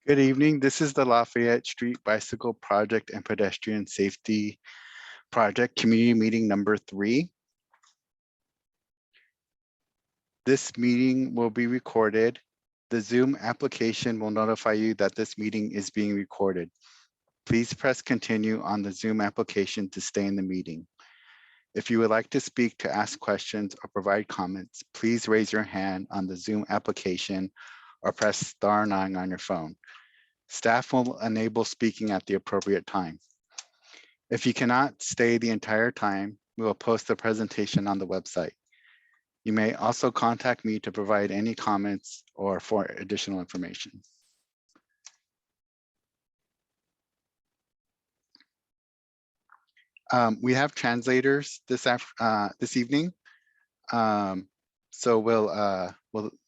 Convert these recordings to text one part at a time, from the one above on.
Good evening. This is the Lafayette Street Bicycle Project and Pedestrian Safety Project Community Meeting number 3. This meeting will be recorded. The Zoom application will notify you that this meeting is being recorded. Please press continue on the Zoom application to stay in the meeting. If you would like to speak, to ask questions, or provide comments, please raise your hand on the Zoom application or press star 9 on your phone. Staff will enable speaking at the appropriate time. If you cannot stay the entire time, we will post the presentation on the website. You may also contact me to provide any comments or for additional information. We have translators this evening, so will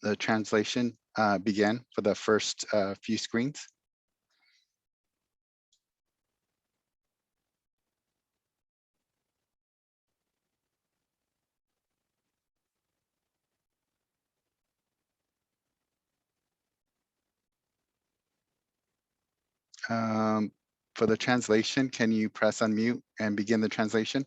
the translation begin for the first few screens. For the translation, can you press unmute and begin the translation?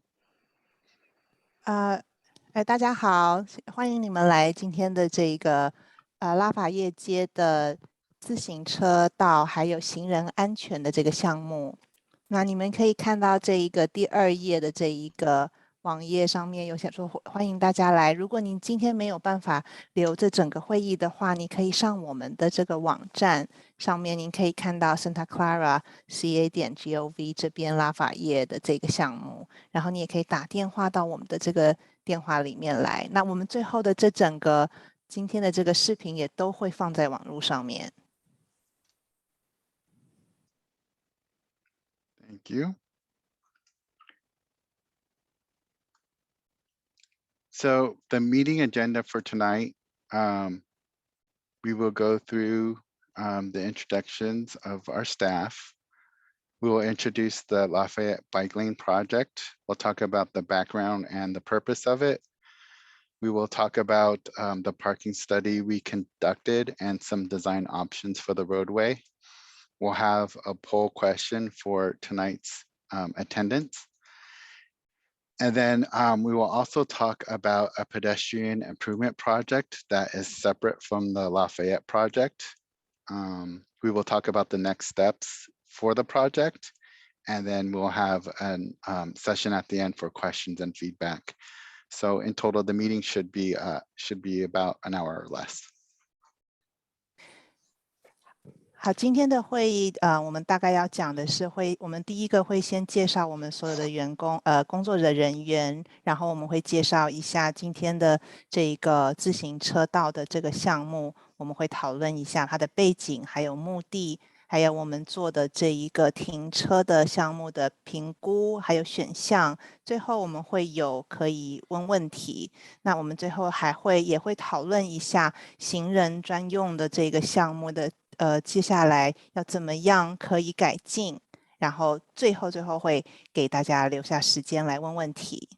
大家好，欢迎你们来今天的这个拉法叶街的自行车道还有行人安全的这个项目。那你们可以看到这一个第2页的这一个网页上面有写说欢迎大家来。如果您今天没有办法留着整个会议的话，你可以上我们的这个网站上面，您可以看到 Santa Clara CA.gov 这边拉法叶的这个项目，然后你也可以打电话到我们的这个电话里面来。那我们最后的这整个今天的这个视频也都会放在网络上面。Thank you. So the meeting agenda for tonight, we will go through the introductions of our staff. We will introduce the Lafayette Bike Lane Project. We'll talk about the background and the purpose of it. We will talk about the parking study we conducted and some design options for the roadway. We'll have a poll question for tonight's attendance. And then we will also talk about a pedestrian improvement project that is separate from the Lafayette project. We will talk about the next steps for the project, and then we'll have a session at the end for questions and feedback. So in total, the meeting should be about an hour or less. 好，今天的会议，我们大概要讲的是我们第一个会先介绍我们所有的员工，工作的人员，然后我们会介绍一下今天的这个自行车道的这个项目，我们会讨论一下它的背景，还有目的，还有我们做的这一个停车的项目的评估，还有选项。最后我们会有可以问问题。那我们最后也会讨论一下行人专用的这个项目的。接下来要怎么样可以改进，然后最后会给大家留下时间来问问题。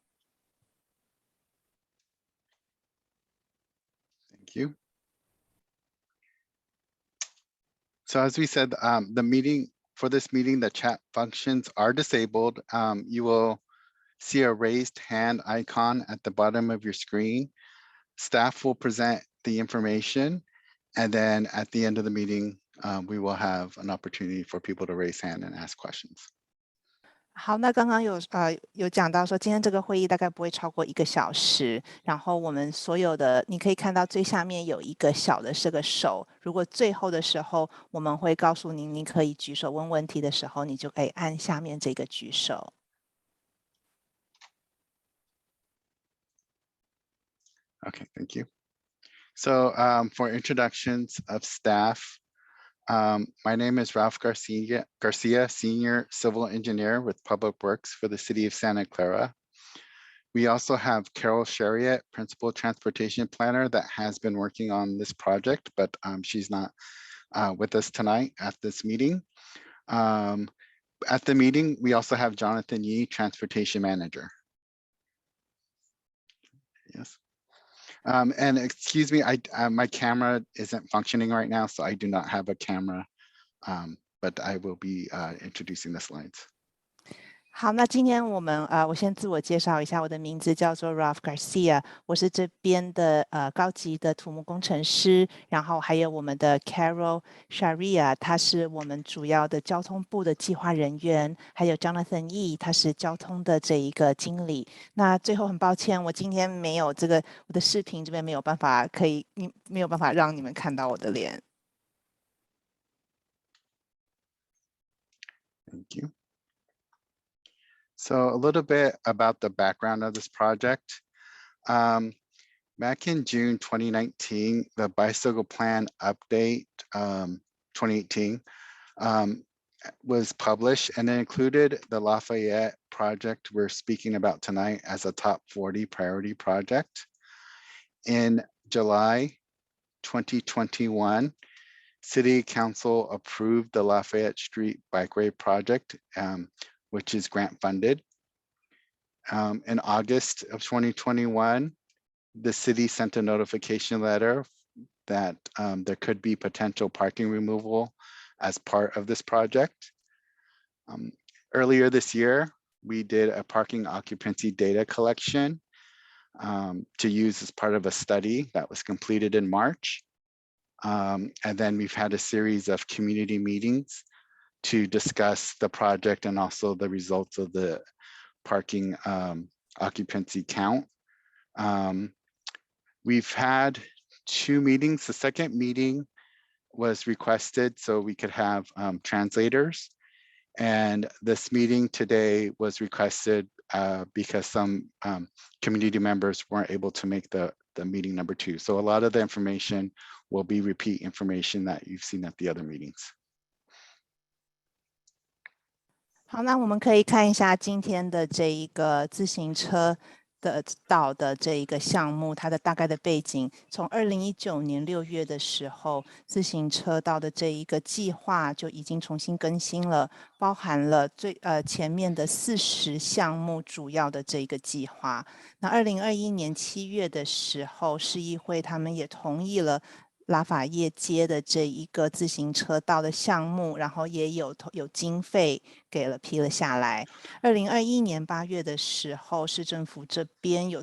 Thank you. So as we said, for this meeting, the chat functions are disabled. You will see a raised hand icon at the bottom of your screen. Staff will present the information, and then at the end of the meeting, we will have an opportunity for people to raise hand and ask questions. 好，那刚刚有讲到说，今天这个会议大概不会超过1个小时。然后我们所有的，你可以看到最下面有一个小的是个手。如果最后的时候我们会告诉您，你可以举手问问题的时候，你就可以按下面这个举手。Okay, thank you. So for introductions of staff, my name is Ralph Garcia, Senior Civil Engineer with Public Works for the City of Santa Clara. We also have Carol Chariot, Principal Transportation Planner, that has been working on this project, but she's not with us tonight at this meeting. At the meeting, we also have Jonathan Yee, Transportation Manager. Yes. And excuse me, my camera isn't functioning right now, so I do not have a camera but I will be introducing the slides. 好，那今天我先自我介绍一下，我的名字叫做 Ralph Garcia，我是这边的高级的土木工程师，然后还有我们的 Carol Sharia，他是我们主要的交通部的计划人员，还有 Jonathan Yi，他是交通的这一个经理。那最后很抱歉，我今天没有我的视频这边没有办法没有办法让你们看到我的脸。Thank you. So a little bit about the background of this project. Back in June 2019, the Bicycle Plan Update 2018 was published, and it included the Lafayette project we're speaking about tonight as a top 40 priority project. In July 2021, City Council approved the Lafayette Street Bikeway project, which is grant funded. In August of 2021, the city sent a notification letter that there could be potential parking removal as part of this project. Earlier this year, we did a parking occupancy data collection to use as part of a study that was completed in March. And then we've had a series of community meetings to discuss the project and also the results of the parking occupancy count. We've had 2 meetings. The second meeting was requested so we could have translators. And this meeting today was requested because some community members weren't able to make the meeting number 2. So a lot of the information will be repeat information that you've seen at the other meetings. 好，那我们可以看一下今天的这一个自行车的道的这一个项目，它的大概的背景。从2019年6月的时候，自行车道的这一个计划就已经重新更新了，包含了前面的40项目主要的这一个计划。那2021年7月的时候，市议会他们也同意了拉法叶街的这一个自行车道的项目，然后也有经费批了下来。2021年8月的时候，市政府这边有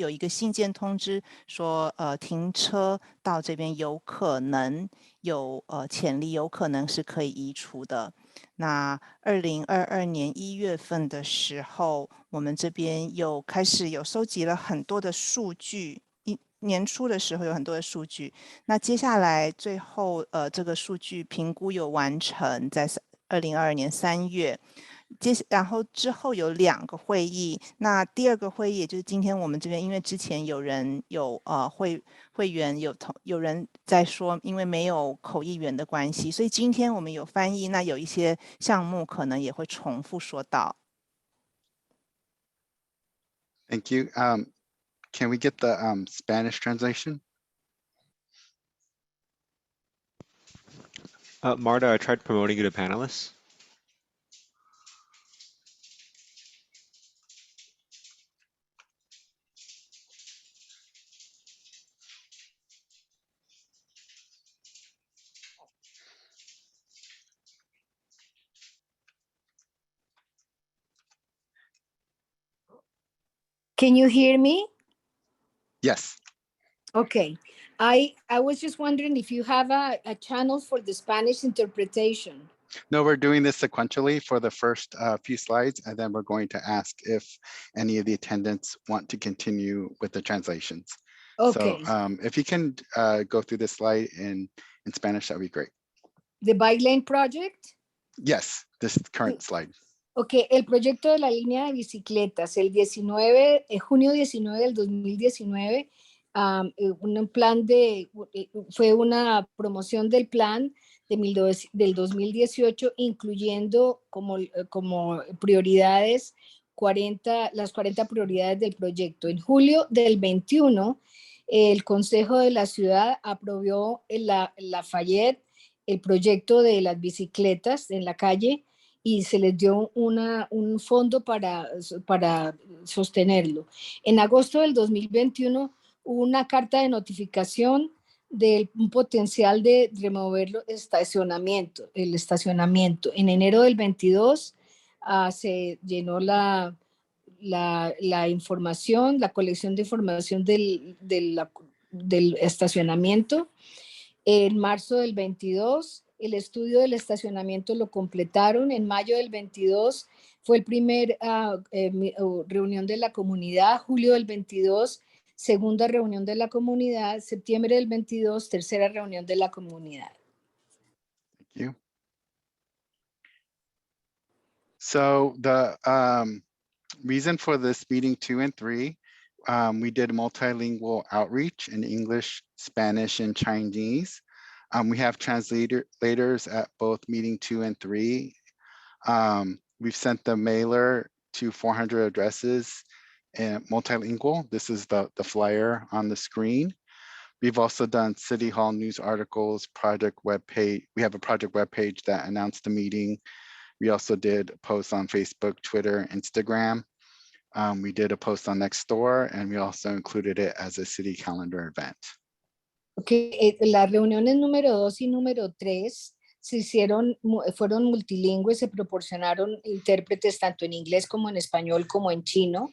一个信件通知说，停车到这边有可能有潜力，有可能是可以移除的。那2022年1月份的时候，我们这边开始收集了很多的数据。年初的时候有很多的数据，那接下来最后这个数据评估有完成，在2022年3月，然后之后有2个会议，那第2个会议也就是今天我们这边，因为之前有人会员有人在说，因为没有口译员的关系，所以今天我们有翻译，那有一些项目可能也会重复说到。Thank you. Can we get the Spanish translation? Marta, I tried promoting you to panelists. Can you hear me? Yes. Okay. I was just wondering if you have a channel for the Spanish interpretation. No, we're doing this sequentially for the first few slides, and then we're going to ask if any of the attendants want to continue with the translations. Okay. So if you can go through this slide in Spanish, that would be great. The bike lane project? Yes, this current slide. Ok, el proyecto de la línea de bicicletas, junio 19 del 2019, un plan fue una promoción del plan del 2018, incluyendo como prioridades las 40 prioridades del proyecto. En julio del 21, el Consejo de la Ciudad aprobó en Lafayette el proyecto de las bicicletas en la calle, y se les dio un fondo para sostenerlo. En agosto del 2021 hubo una carta de notificación un potencial de remover el estacionamiento. En enero del 22 se llenó la información, la colección de información del estacionamiento. En marzo del 22, el estudio del estacionamiento lo completaron. En mayo del 22 fue el primer reunión de la comunidad. Julio del 22, segunda reunión de la comunidad. Septiembre del 22, tercera reunión de la comunidad. Thank you. So the reason for this meeting 2 and 3, we did multilingual outreach in English, Spanish, and Chinese. We have translators at both meeting 2 and 3. We've sent the mailer to 400 addresses and multilingual. This is the flyer on the screen. We've also done City Hall news articles, project webpage. We have a project webpage that announced the meeting. We also did posts on Facebook, Twitter, Instagram. We did a post on Nextdoor, and we also included it as a city calendar event. Okay, las reuniones número 2 y número 3 fueron multilingües, se proporcionaron intérpretes tanto en inglés como en español como en chino.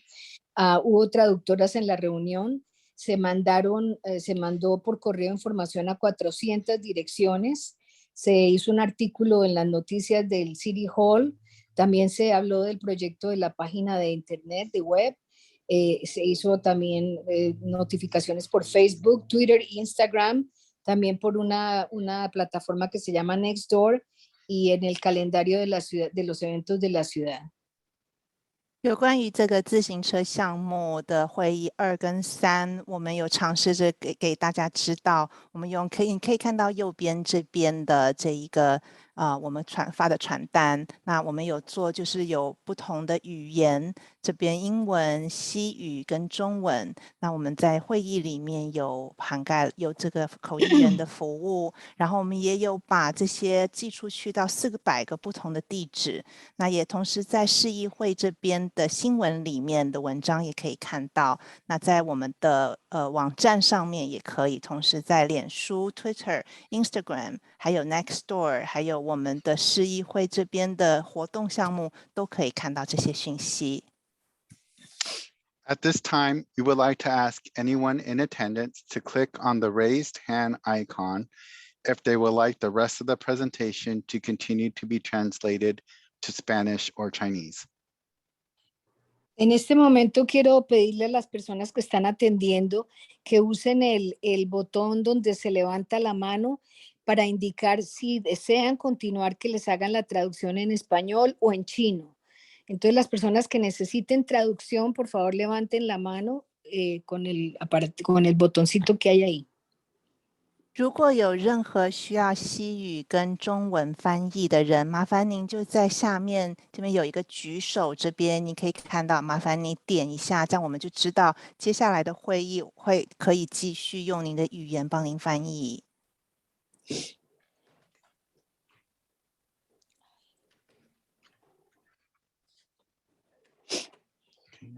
Hubo traductoras en la reunión. Se mandó por correo información a 400 direcciones. Se hizo un artículo en las noticias del City Hall. También se habló del proyecto de la página de internet, de web. Se hizo también notificaciones por Facebook, Twitter, Instagram, también por una plataforma que se llama Nextdoor y en el calendario de la ciudad, de los eventos de la ciudad. 有关于这个自行车项目的会议2跟3，我们有尝试着给大家知道，我们你可以看到右边这边的这一个我们发的传单，那我们有做就是有不同的语言，这边英文、西语跟中文，那我们在会议里面有涵盖有这个口译员的服务，然后我们也有把这些寄出去到400个不同的地址，那也同时在市议会这边的新闻里面的文章也可以看到，那在我们的网站上面也可以，同时在脸书、Twitter、Instagram， 还有 Nextdoor， 还有我们的市议会这边的活动项目都可以看到这些讯息。At this time, we would like to ask anyone in attendance to click on the raised hand icon if they would like the rest of the presentation to continue to be translated to Spanish or Chinese. En este momento quiero pedirle a las personas que están atendiendo que usen el botón donde se levanta la mano para indicar si desean continuar que les hagan la traducción en español o en chino. Entonces las personas que necesiten traducción, por favor levanten la mano con el botoncito que hay ahí. 如果有任何需要西语跟中文翻译的人，麻烦您就在下面这边有一个举手，这边你可以看到，麻烦你点一下，这样我们就知道接下来的会议可以继续用您的语言帮您翻译。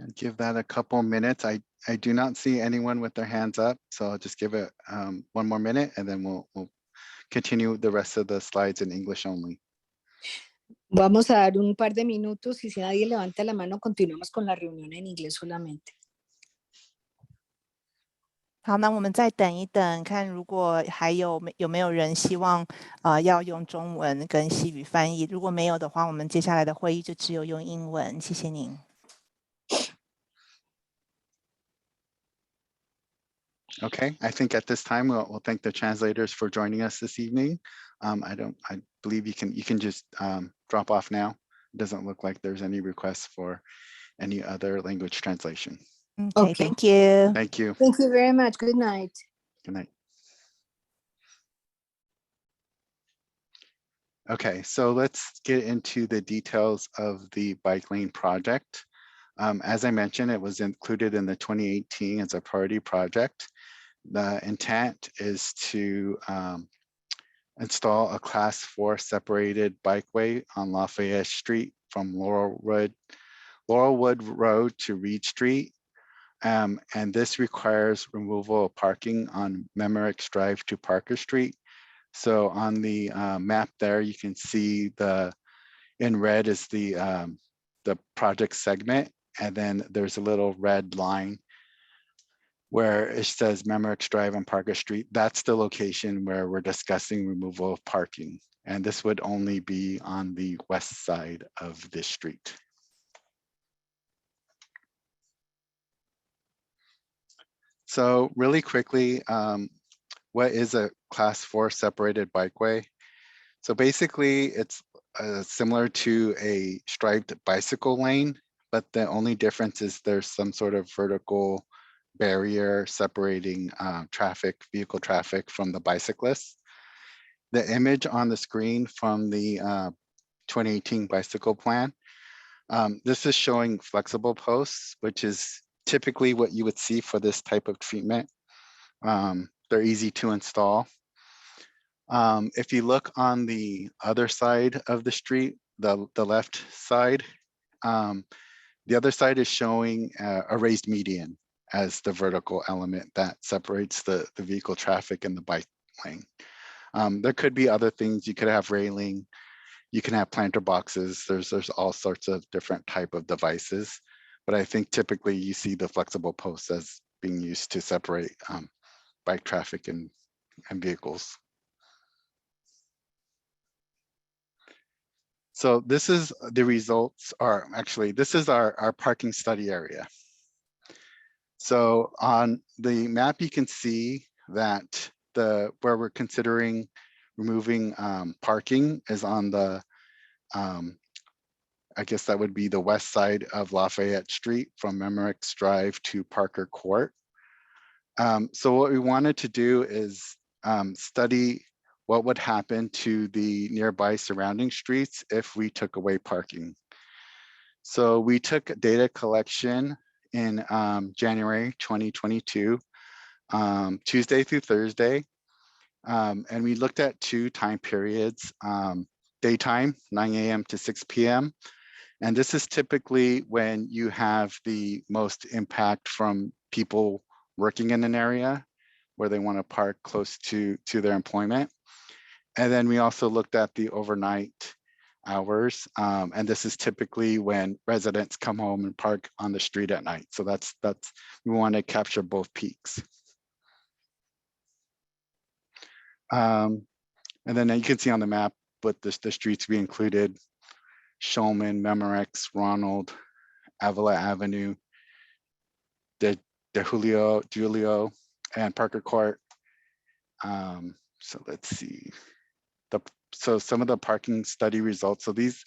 I'll give that a couple minutes. I do not see anyone with their hands up, so I'll just give it one more minute and then we'll continue the rest of the slides in English only. Vamos a dar un par de minutos y si nadie levanta la mano, continuamos con la reunión en inglés solamente. 好，那我们再等一等，看如果还有没有人希望要用中文跟西语翻译。如果没有的话，我们接下来的会议就只有用英文。谢谢您。Okay, I think at this time we'll thank the translators for joining us this evening. I believe you can just drop off now. It doesn't look like there's any requests for any other language translation. Okay, thank you. Thank you. Thank you very much. Good night. Good night. Okay, so let's get into the details of the bike lane project. As I mentioned, it was included in the 2018 as a priority project. The intent is to install a class 4 separated bikeway on Lafayette Street from Laurelwood Road to Reed Street. And this requires removal of parking on Memorex Drive to Parker Street. So on the map there, you can see in red is the project segment, and then there's a little red line where it says Memorex Drive on Parker Street. That's the location where we're discussing removal of parking. And this would only be on the west side of this street. So really quickly, what is a class 4 separated bikeway? So basically it's similar to a striped bicycle lane, but the only difference is there's some sort of vertical barrier separating vehicle traffic from the bicyclists. The image on the screen from the 2018 bicycle plan, this is showing flexible posts, which is typically what you would see for this type of treatment. They're easy to install. If you look on the other side of the street, the left side, the other side is showing a raised median as the vertical element that separates the vehicle traffic and the bike lane. There could be other things. You could have railing, you can have planter boxes. There's all sorts of different type of devices, but I think typically you see the flexible posts as being used to separate bike traffic and vehicles. So this is the results, or actually this is our parking study area. So on the map, you can see that where we're considering removing parking is on the, I guess that would be the west side of Lafayette Street from Memorex Drive to Parker Court. So what we wanted to do is study what would happen to the nearby surrounding streets if we took away parking. So we took data collection in January 2022, Tuesday through Thursday, and we looked at 2 time periods, daytime, 9 a.m. to 6 p.m. And this is typically when you have the most impact from people working in an area where they want to park close to their employment. And then we also looked at the overnight hours. And this is typically when residents come home and park on the street at night. So that's we want to capture both peaks. And then you can see on the map what the streets we included: Shulman, Memorex, Ronald, Avila Avenue, De Julio, and Parker Court. So let's see. So some of the parking study results. So this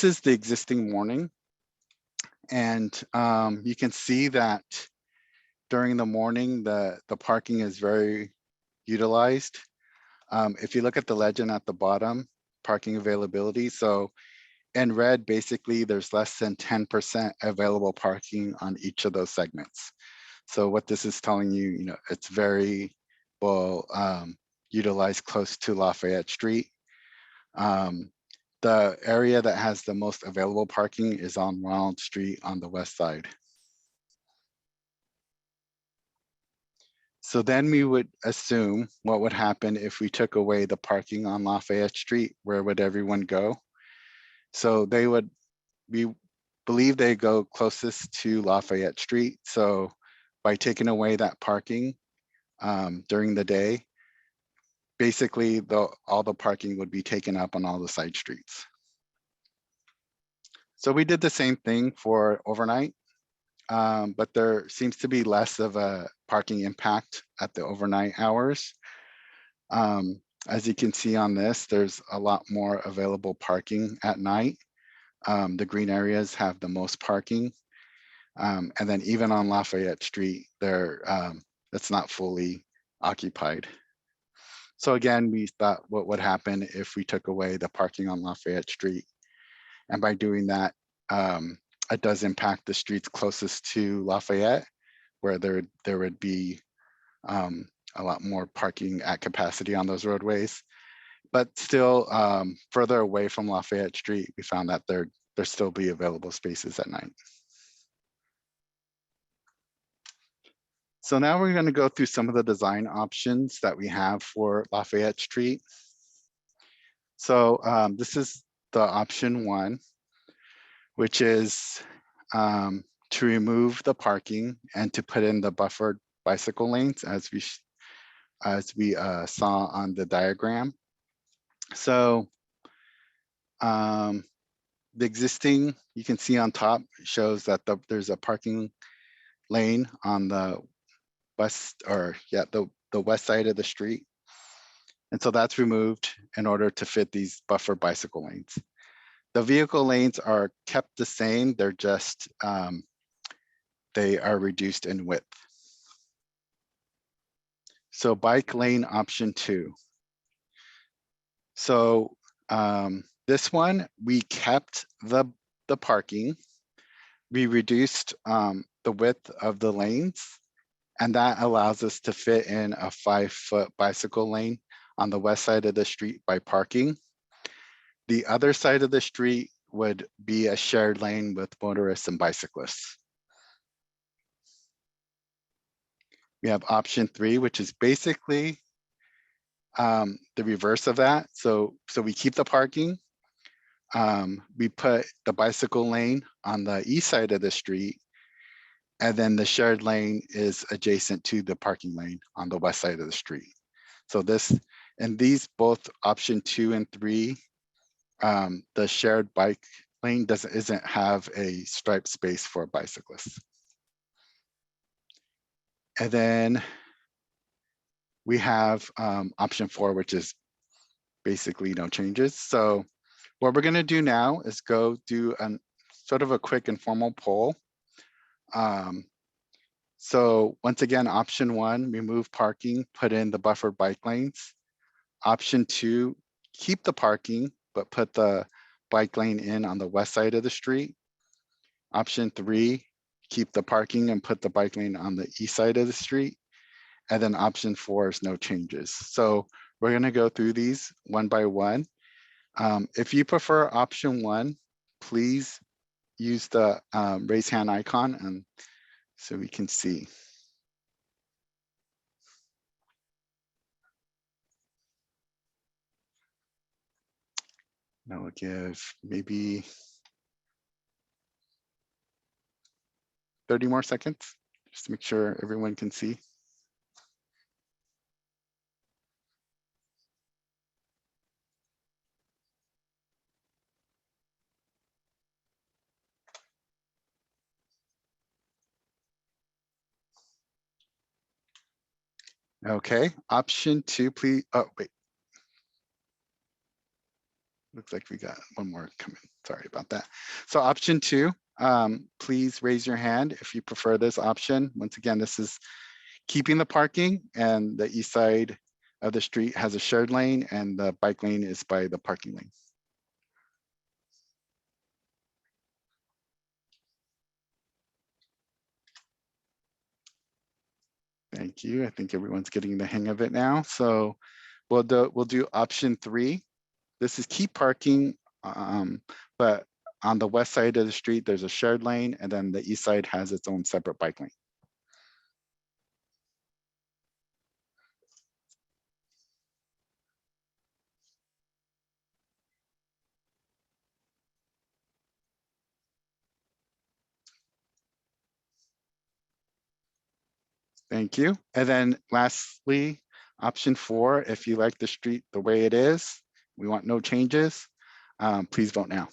is the existing warning. And you can see that during the morning, the parking is very utilized. If you look at the legend at the bottom, parking availability. So in red, basically there's less than 10% available parking on each of those segments. So what this is telling you, it's very well utilized close to Lafayette Street. The area that has the most available parking is on Ronald Street on the west side. So then we would assume what would happen if we took away the parking on Lafayette Street. Where would everyone go? So we believe they go closest to Lafayette Street. So by taking away that parking during the day, basically all the parking would be taken up on all the side streets. So we did the same thing for overnight, but there seems to be less of a parking impact at the overnight hours. As you can see on this, there's a lot more available parking at night. The green areas have the most parking. And then even on Lafayette Street, it's not fully occupied. So again, we thought what would happen if we took away the parking on Lafayette Street. And by doing that, it does impact the streets closest to Lafayette, where there would be a lot more parking at capacity on those roadways. But still further away from Lafayette Street, we found that there still be available spaces at night. So now we're going to go through some of the design options that we have for Lafayette Street. So this is the option 1, which is to remove the parking and to put in the buffered bicycle lanes as we saw on the diagram. So the existing, you can see on top, shows that there's a parking lane on the west, or yeah, the west side of the street. And so that's removed in order to fit these buffer bicycle lanes. The vehicle lanes are kept the same. They're just, they are reduced in width. So bike lane option 2. So this one, we kept the parking. We reduced the width of the lanes, and that allows us to fit in a 5-foot bicycle lane on the west side of the street by parking. The other side of the street would be a shared lane with motorists and bicyclists. We have option 3, which is basically the reverse of that. So we keep the parking. We put the bicycle lane on the east side of the street, and then the shared lane is adjacent to the parking lane on the west side of the street. So this, and these both option 2 and 3, the shared bike lane isn't have a striped space for bicyclists. And then we have option 4, which is basically no changes. So what we're going to do now is go do sort of a quick informal poll. So once again, option 1, remove parking, put in the buffered bike lanes. Option 2, keep the parking, but put the bike lane in on the west side of the street. Option 3, keep the parking and put the bike lane on the east side of the street. And then option 4 is no changes. So we're going to go through these one by one. If you prefer option 1, please use the raise hand icon, and so we can see. Now we'll give maybe 30 more seconds just to make sure everyone can see. Okay, option 2, please. Oh, wait. Looks like we got one more coming. Sorry about that. So option 2, please raise your hand if you prefer this option. Once again, this is keeping the parking, and the east side of the street has a shared lane, and the bike lane is by the parking lane. Thank you. I think everyone's getting the hang of it now. So we'll do option 3. This is keep parking, but on the west side of the street, there's a shared lane, and then the east side has its own separate bike lane. Thank you. And then lastly, option 4, if you like the street the way it is, we want no changes, please vote now.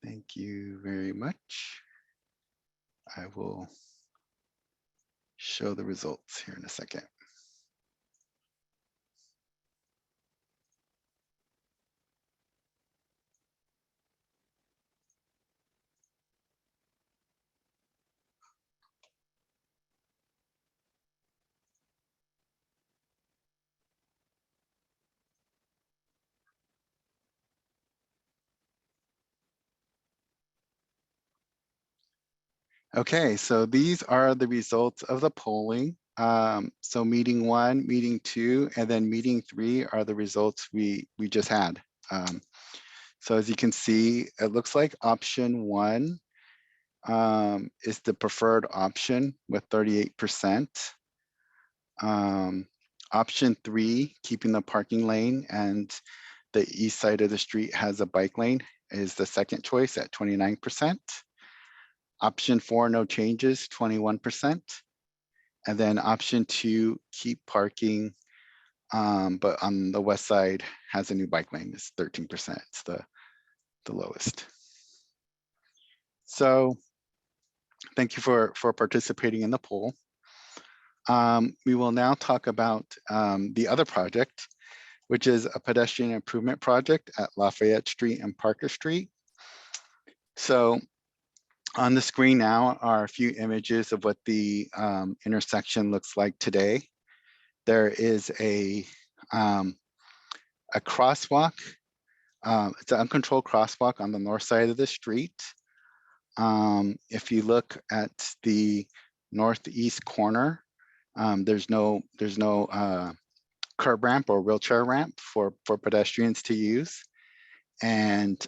Thank you very much. I will show the results here in a second. Okay, so these are the results of the polling. So meeting 1, meeting 2, and then meeting 3 are the results we just had. So as you can see, it looks like option 1 is the preferred option with 38%. Option 3, keeping the parking lane and the east side of the street has a bike lane, is the second choice at 29%. Option 4, no changes, 21%. And then option 2, keep parking, but on the west side has a new bike lane, is 13%. It's the lowest. So thank you for participating in the poll. We will now talk about the other project, which is a pedestrian improvement project at Lafayette Street and Parker Street. So on the screen now are a few images of what the intersection looks like today. There is a crosswalk. It's an uncontrolled crosswalk on the north side of the street. If you look at the northeast corner, there's no curb ramp or wheelchair ramp for pedestrians to use, and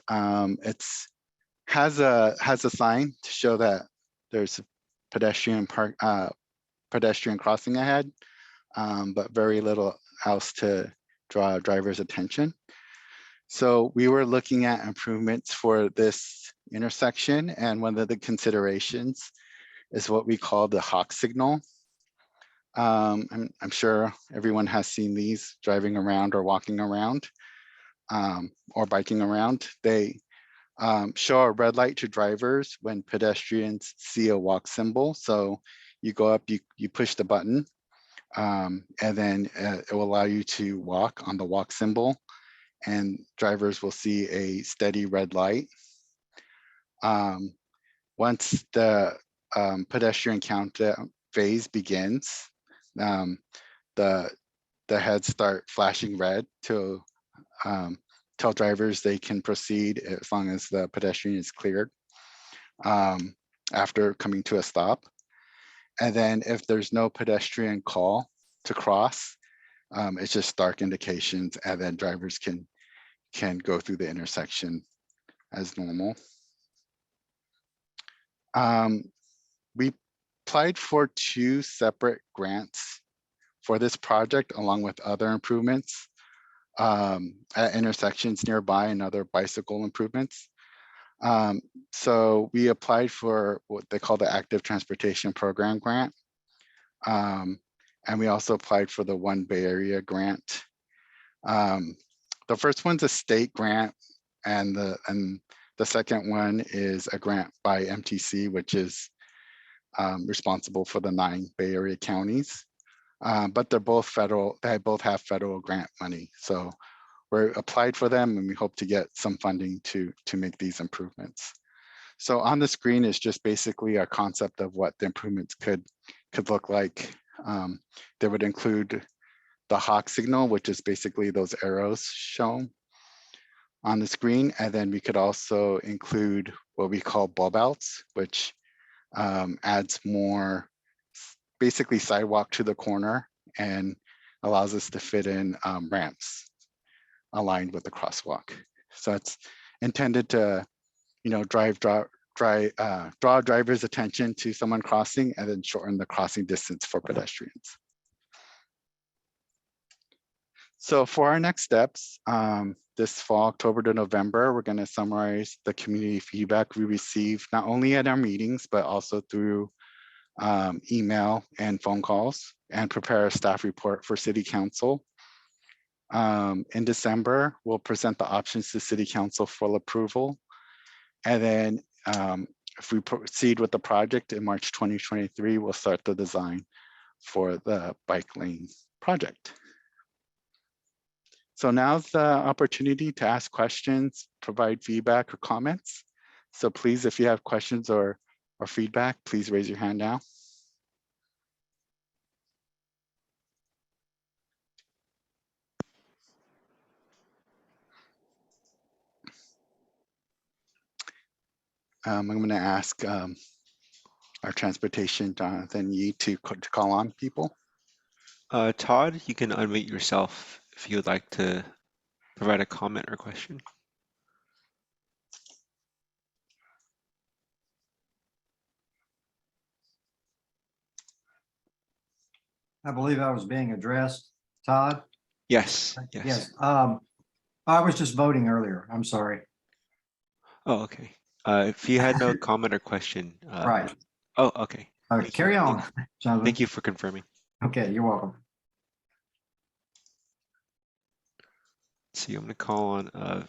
has a sign to show that there's a pedestrian crossing ahead, but very little else to draw drivers' attention. So we were looking at improvements for this intersection, and one of the considerations is what we call the hawk signal. I'm sure everyone has seen these driving around or walking around or biking around. They show a red light to drivers when pedestrians see a walk symbol. So you go up, you push the button, and then it will allow you to walk on the walk symbol, and drivers will see a steady red light. Once the pedestrian countdown phase begins, the heads start flashing red to tell drivers they can proceed as long as the pedestrian is cleared after coming to a stop. And then if there's no pedestrian call to cross, it's just dark indications, and then drivers can go through the intersection as normal. We applied for 2 separate grants for this project, along with other improvements at intersections nearby and other bicycle improvements. So we applied for what they call the Active Transportation Program grant. And we also applied for the One Bay Area grant. The first one's a state grant, and the second one is a grant by MTC, which is responsible for the 9 Bay Area counties. But they're both federal, they both have federal grant money. So we're applied for them, and we hope to get some funding to make these improvements. So on the screen is just basically a concept of what the improvements could look like. They would include the hawk signal, which is basically those arrows shown on the screen. And then we could also include what we call bulb outs, which adds more basically sidewalk to the corner and allows us to fit in ramps aligned with the crosswalk. So it's intended to, draw drivers' attention to someone crossing and then shorten the crossing distance for pedestrians. So for our next steps, this fall, October to November, we're going to summarize the community feedback we received, not only at our meetings, but also through email and phone calls, and prepare a staff report for City Council. In December, we'll present the options to City Council for approval. And then if we proceed with the project in March 2023, we'll start the design for the bike lane project. So now's the opportunity to ask questions, provide feedback or comments. So please, if you have questions or feedback, please raise your hand now. I'm going to ask our transportation, Jonathan Yee, to call on people. Todd, you can unmute yourself if you would like to provide a comment or question. I believe I was being addressed, Todd? Yes, yes. Yes. I was just voting earlier. I'm sorry. Oh, okay. If you had no comment or question. Right. Oh, okay. Thank you. Carry on, Jonathan. Thank you for confirming. Okay, you're welcome. Let's see, I'm going to call on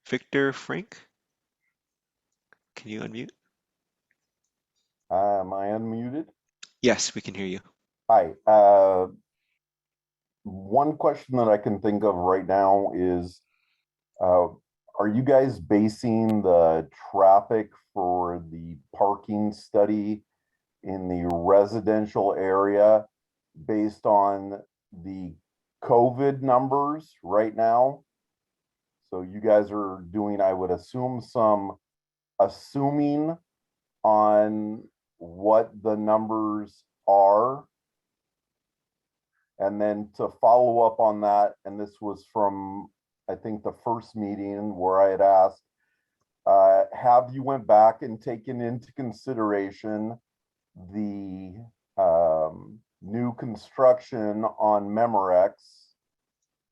Victor Frank. Can you unmute? Am I unmuted? Yes, we can hear you. Hi. One question that I can think of right now is, are you guys basing the traffic for the parking study in the residential area based on the COVID numbers right now? So you guys are doing, I would assume, some assuming on what the numbers are. And then to follow up on that, and this was from, I think, the first meeting where I had asked, have you went back and taken into consideration the new construction on Memorex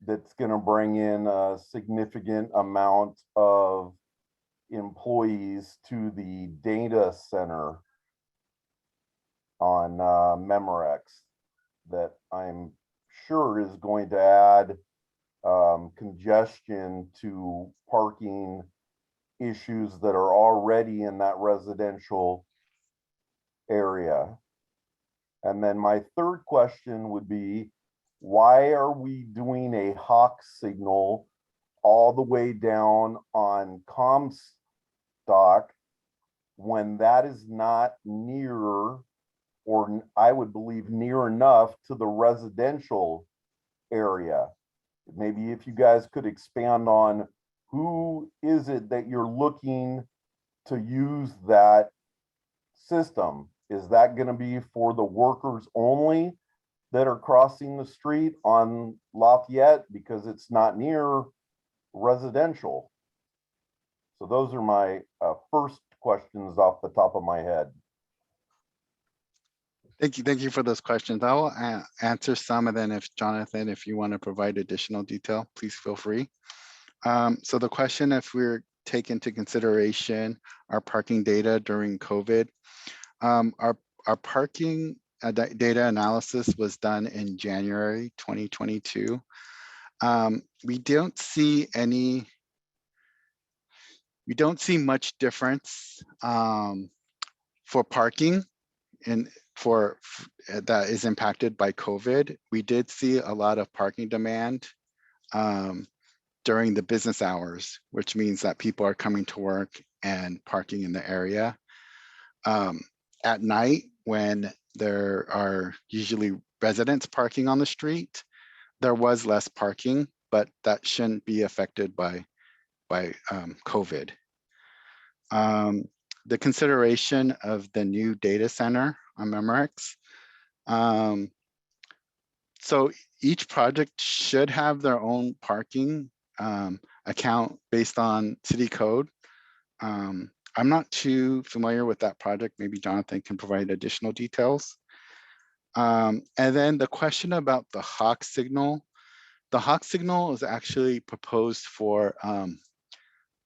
that's going to bring in a significant amount of employees to the data center on Memorex that I'm sure is going to add congestion to parking issues that are already in that residential area. And then my third question would be, why are we doing a hawk signal all the way down on Comstock when that is not near, or I would believe near enough to the residential area? Maybe if you guys could expand on who is it that you're looking to use that system? Is that going to be for the workers only that are crossing the street on Lafayette because it's not near residential? So those are my first questions off the top of my head. Thank you for those questions. I will answer some, and then if Jonathan, if you want to provide additional detail, please feel free. So the question, if we're taking into consideration our parking data during COVID, our parking data analysis was done in January 2022. We don't see much difference for parking that is impacted by COVID. We did see a lot of parking demand during the business hours, which means that people are coming to work and parking in the area. At night, when there are usually residents parking on the street, there was less parking, but that shouldn't be affected by COVID. The consideration of the new data center on Memorex. So each project should have their own parking account based on city code. I'm not too familiar with that project. Maybe Jonathan can provide additional details. And then the question about the hawk signal. The hawk signal is actually proposed for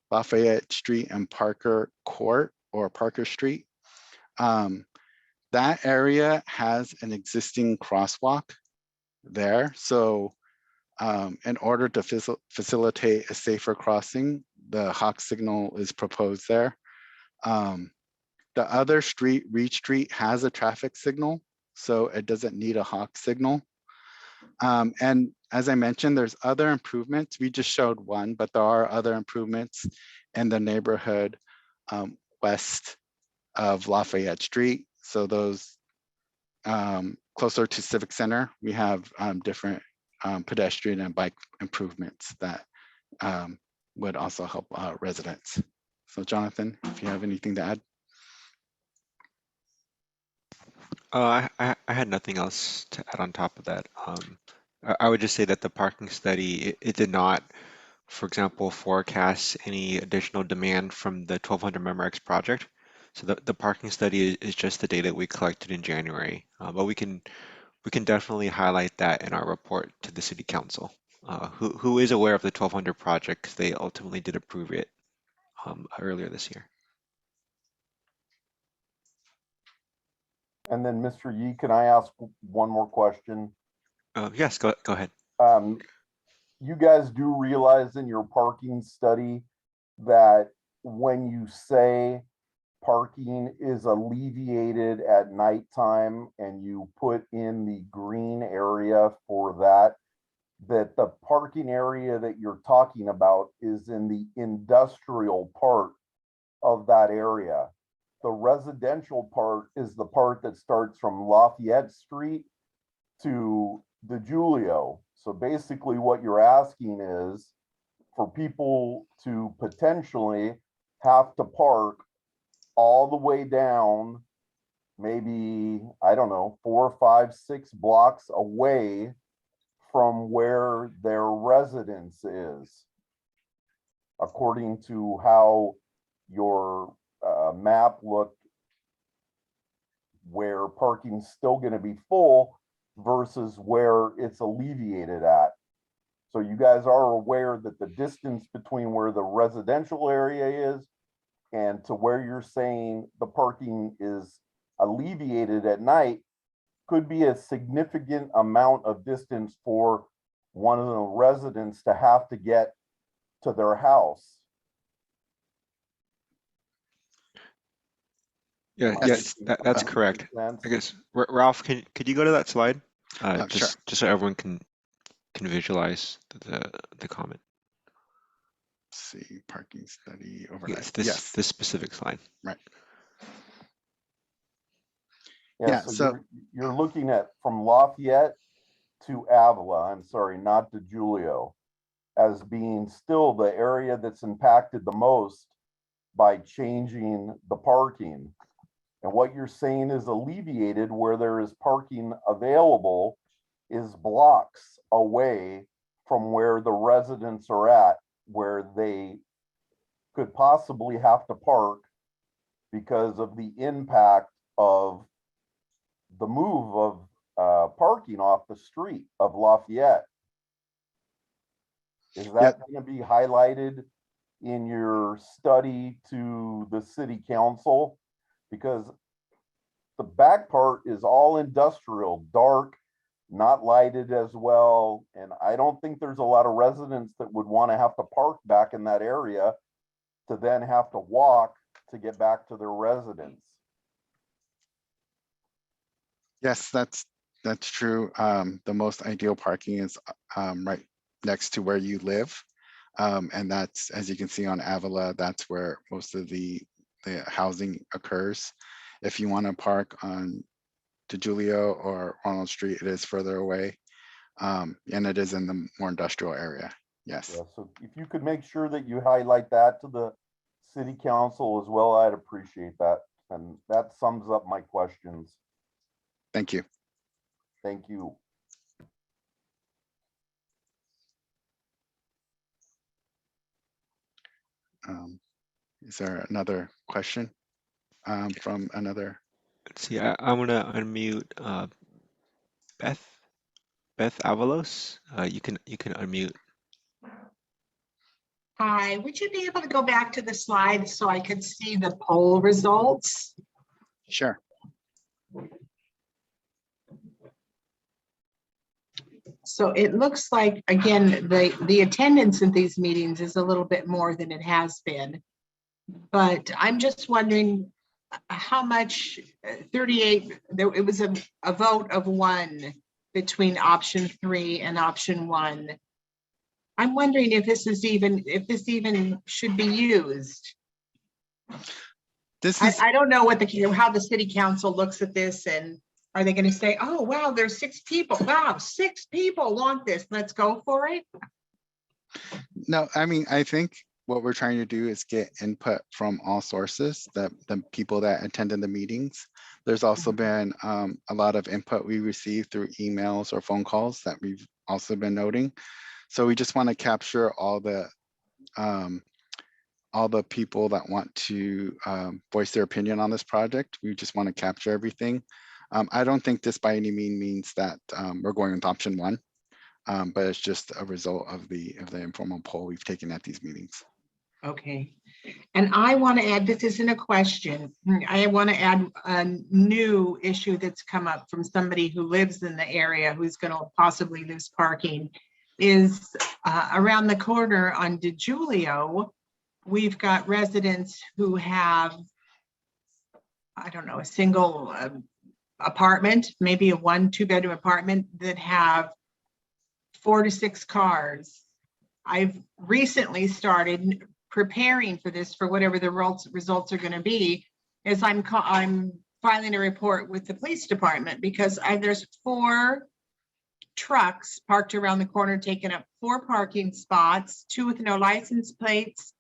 Lafayette Street and Parker Court, or Parker Street. That area has an existing crosswalk there. So in order to facilitate a safer crossing, the hawk signal is proposed there. The other street, Reed Street, has a traffic signal, so it doesn't need a hawk signal. And as I mentioned, there's other improvements. We just showed one, but there are other improvements in the neighborhood west of Lafayette Street. So those closer to Civic Center, we have different pedestrian and bike improvements that would also help residents. So Jonathan, if you have anything to add. I had nothing else to add on top of that. I would just say that the parking study, it did not, for example, forecast any additional demand from the 1200 MemoRx project. So the parking study is just the data we collected in January, but we can definitely highlight that in our report to the city council, who is aware of the 1200 project because they ultimately did approve it earlier this year. And then, Mr. Yee, can I ask one more question? Yes, go ahead. You guys do realize in your parking study that when you say parking is alleviated at nighttime and you put in the green area for that, that the parking area that you're talking about is in the industrial part of that area. The residential part is the part that starts from Lafayette Street to the Julio. So basically what you're asking is for people to potentially have to park all the way down, maybe, I don't know, 4, 5, 6 blocks away from where their residence is, according to how your map looked, where parking's still going to be full versus where it's alleviated at. So you guys are aware that the distance between where the residential area is and to where you're saying the parking is alleviated at night could be a significant amount of distance for one of the residents to have to get to their house. Yeah, Yes. that's correct. I guess Ralph, could you go to that slide? Sure. Just so everyone can visualize the comment. Let's see, parking study Yeah, overlay. it's this Yes, this specific slide. right. Yeah, Yeah, so you're looking at from Lafayette to Avila, I'm sorry, not to Julio, as being still the area that's impacted the most by changing the parking. And what you're saying is alleviated where there is parking available is blocks away from where the residents are at, where they could possibly have to park because of the impact of the move of parking off the street of Lafayette. Is that going to be highlighted in your study to the city council? Because the back part is all industrial, dark, not lighted as well. And I don't think there's a lot of residents that would want to have to park back in that area to then have to walk to get back to their residence. Yes, that's true. The most ideal parking is right next to where you live. And that's, as you can see on Avila, that's where most of the housing occurs. If you want to park on DeJulio or Ronald Street, it is further away. And it is in the more industrial area. Yes. Yeah, so if you could make sure that you highlight that to the city council as well, I'd appreciate that. And that sums up my questions. Thank you. Thank you. Is there another question from another? Let's see. I'm gonna unmute Beth Avalos. You can unmute. Hi, would you be able to go back to the slide so I could see the poll results? Sure. So it looks like, again, the attendance at these meetings is a little bit more than it has been. But I'm just wondering how much 38, it was a vote of 1 between option 3 and option 1. I'm wondering if this even should be used. This is I don't know how the city council looks at this, and are they going to say, oh, wow, there's 6 people. Wow, 6 people want this. Let's go for it. no, I mean, I think what we're trying to do is get input from all sources, the people that attended the meetings. There's also been a lot of input we received through emails or phone calls that we've also been noting. So we just want to capture all the people that want to voice their opinion on this project. We just want to capture everything. I don't think this by any means that we're going with option one, but it's just a result of the informal poll we've taken at these meetings. Okay. And I want to add, this isn't a question. I want to add a new issue that's come up from somebody who lives in the area who's going to possibly lose parking is around the corner on DeJulio. We've got residents who have, I don't know, a single apartment, maybe a 1-2-bedroom apartment that have 4 to 6 cars. I've recently started preparing for this, for whatever the results are going to be, is I'm filing a report with the police department because there's 4 trucks parked around the corner, taking up 4 parking spots, 2 with no license plates,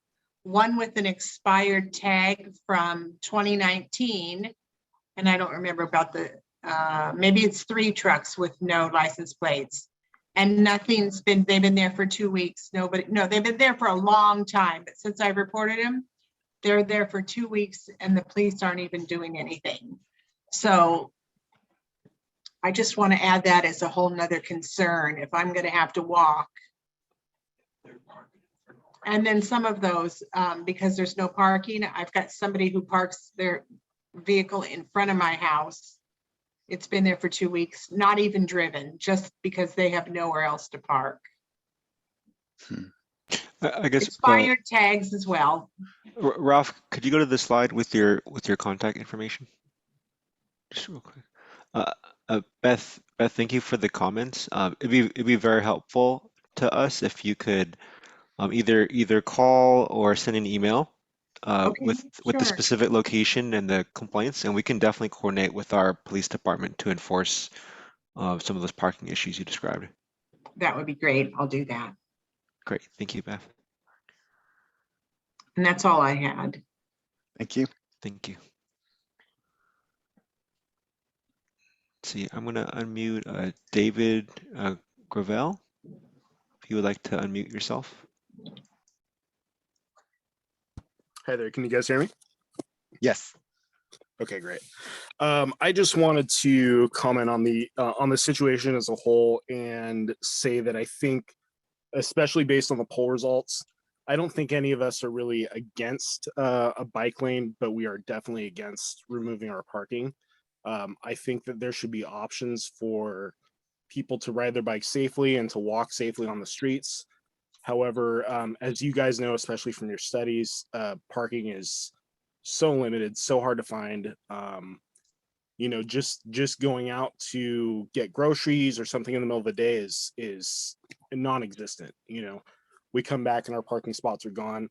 1 with an expired tag from 2019. And I don't remember about the, maybe it's 3 trucks with no license plates. And they've been there for 2 weeks. No, they've been there for a long time. But since I reported them, they're there for 2 weeks and the police aren't even doing anything. So I just want to add that as a whole nother concern if I'm going to have to walk. And then some of those, because there's no parking, I've got somebody who parks their vehicle in front of my house. It's been there for 2 weeks, not even driven, just because they have nowhere else to park. I guess Expired tags as well. Ralph, could you go to the slide with your contact information? Just real quick. Beth, thank you for the comments. It'd be very helpful to us if you could either call or send an email Okay, with the sure. specific location and the complaints, and we can definitely coordinate with our police department to enforce some of those parking issues you described. That would be great. I'll do that. Great, thank you, Beth. And that's all I had. Thank you. Thank you. Let's see, I'm gonna unmute David Gravel. If you would like to unmute yourself. Hi there, can you guys hear me? Yes. Okay, great. I just wanted to comment on the situation as a whole and say that I think, especially based on the poll results, I don't think any of us are really against a bike lane, but we are definitely against removing our parking. I think that there should be options for people to ride their bikes safely and to walk safely on the streets. However, as you guys know, especially from your studies, parking is so limited, so hard to find. You know, just going out to get groceries or something in the middle of the day is non-existent. You know, we come back and our parking spots are gone.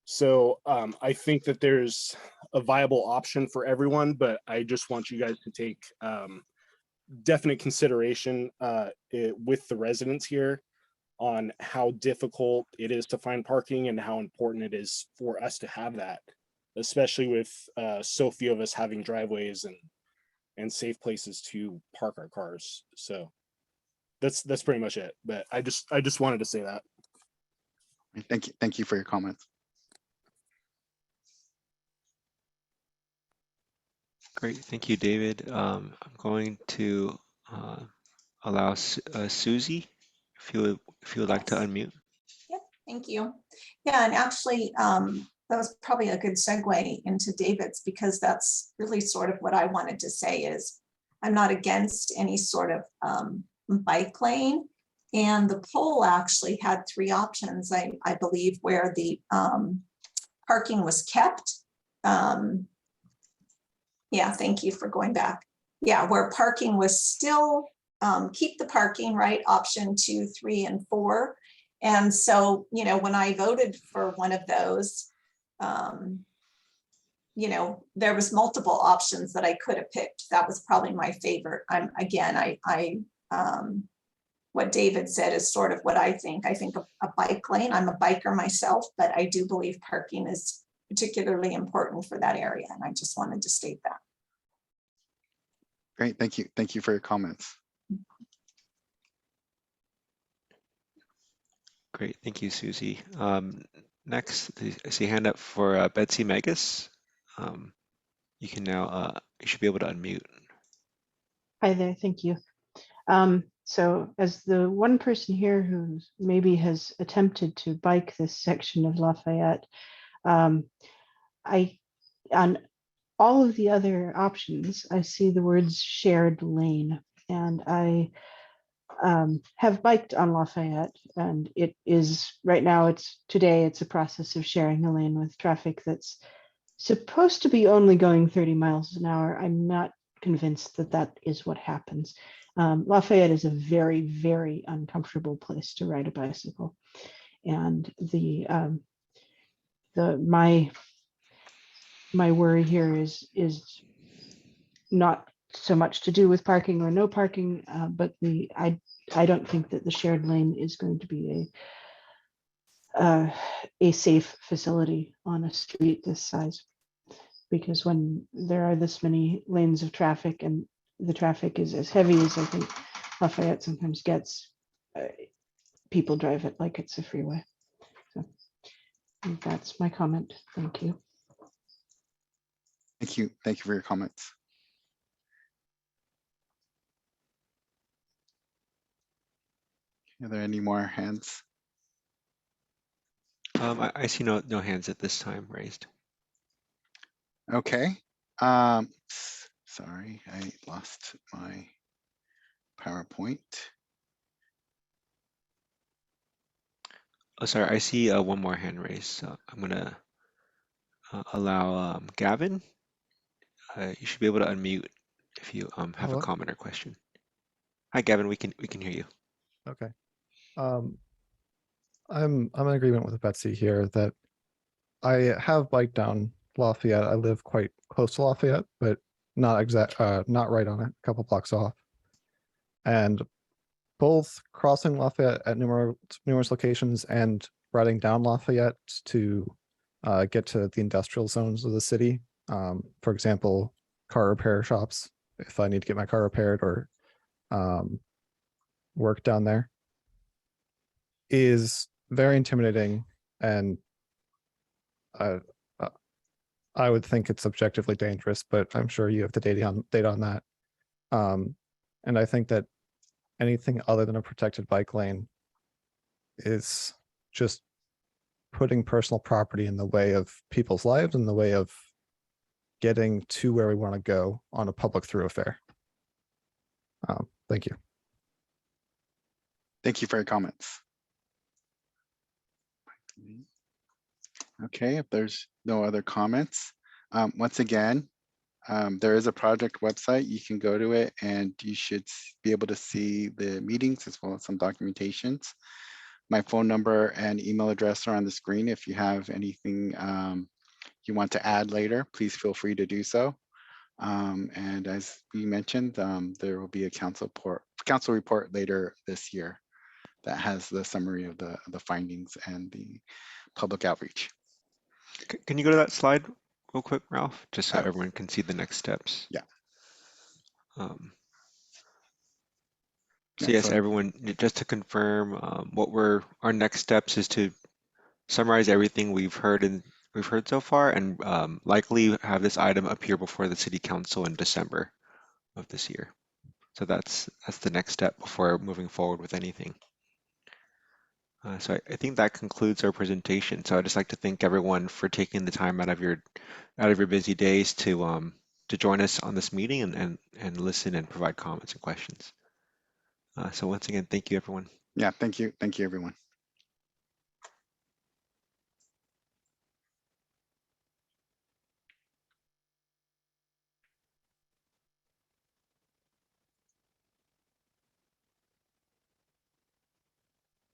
So I think that there's a viable option for everyone, but I just want you guys to take definite consideration with the residents here on how difficult it is to find parking and how important it is for us to have that, especially with so few of us having driveways and safe places to park our cars. So that's pretty much it. But I just wanted to say that. Thank you for your comments. Great, thank you, David. I'm going to allow Susie, if you would like to unmute. Yep, thank you. Yeah, and actually, that was probably a good segue into David's, because that's really sort of what I wanted to say is I'm not against any sort of bike lane. And the poll actually had 3 options, I believe, where the parking was kept. Yeah, thank you for going back. Yeah, where parking was still, keep the parking, right? Option 2, 3, and 4. And so, you know, when I voted for one of those, you know, there was multiple options that I could have picked. That was probably my favorite. What David said is sort of what I think. I think a bike lane, I'm a biker myself, but I do believe parking is particularly important for that area. And I just wanted to state that. Great, thank you. Thank you for your comments. Great, thank you, Susie. Next, I see a hand up for Betsy Megas. You can now, you should be able to unmute. Hi there, thank you. So as the one person here who maybe has attempted to bike this section of Lafayette, on all of the other options, I see the words shared lane, and I have biked on Lafayette, and it is right now, today it's a process of sharing a lane with traffic that's supposed to be only going 30 miles an hour. I'm not convinced that that is what happens. Lafayette is a very, very uncomfortable place to ride a bicycle. And my worry here is not so much to do with parking or no parking, but I don't think that the shared lane is going to be a safe facility on a street this size. Because when there are this many lanes of traffic and the traffic is as heavy as I think Lafayette sometimes gets, people drive it like it's a freeway. So that's my comment. Thank you. Thank you. Thank you for your comments. Are there any more hands? I see no hands at this time raised. Okay. Sorry, I lost my PowerPoint. Oh, sorry, I see one more hand raised. So I'm gonna allow Gavin. You should be able to unmute if you have Hello? a comment or question. Hi, Gavin. We can hear you. Okay. I'm in agreement with Betsy here that I have biked down Lafayette. I live quite close to Lafayette, but not right on it, a couple blocks off. And both crossing Lafayette at numerous locations and riding down Lafayette to get to the industrial zones of the city. For example, car repair shops, if I need to get my car repaired or work down there, is very intimidating, and I would think it's objectively dangerous, but I'm sure you have the data on that. And I think that anything other than a protected bike lane is just putting personal property in the way of people's lives, in the way of getting to where we want to go on a public thoroughfare. Thank you. Thank you for your comments. Okay, if there's no other comments, once again, there is a project website. You can go to it and you should be able to see the meetings as well as some documentations. My phone number and email address are on the screen. If you have anything you want to add later, please feel free to do so. And as we mentioned, there will be a council report later this year that has the summary of the findings and the public outreach. Can you go to that slide real quick, Ralph, just so Oh. everyone can see the next steps? Yeah. So Yeah, yes, so- everyone, just to confirm, our next steps is to summarize everything we've heard so far, and likely have this item appear before the City Council in December of this year. So that's the next step before moving forward with anything. So I think that concludes our presentation. So I'd just like to thank everyone for taking the time out of your busy days to join us on this meeting and listen and provide comments and questions. So once again, thank you, everyone. Yeah, thank you. Thank you, everyone.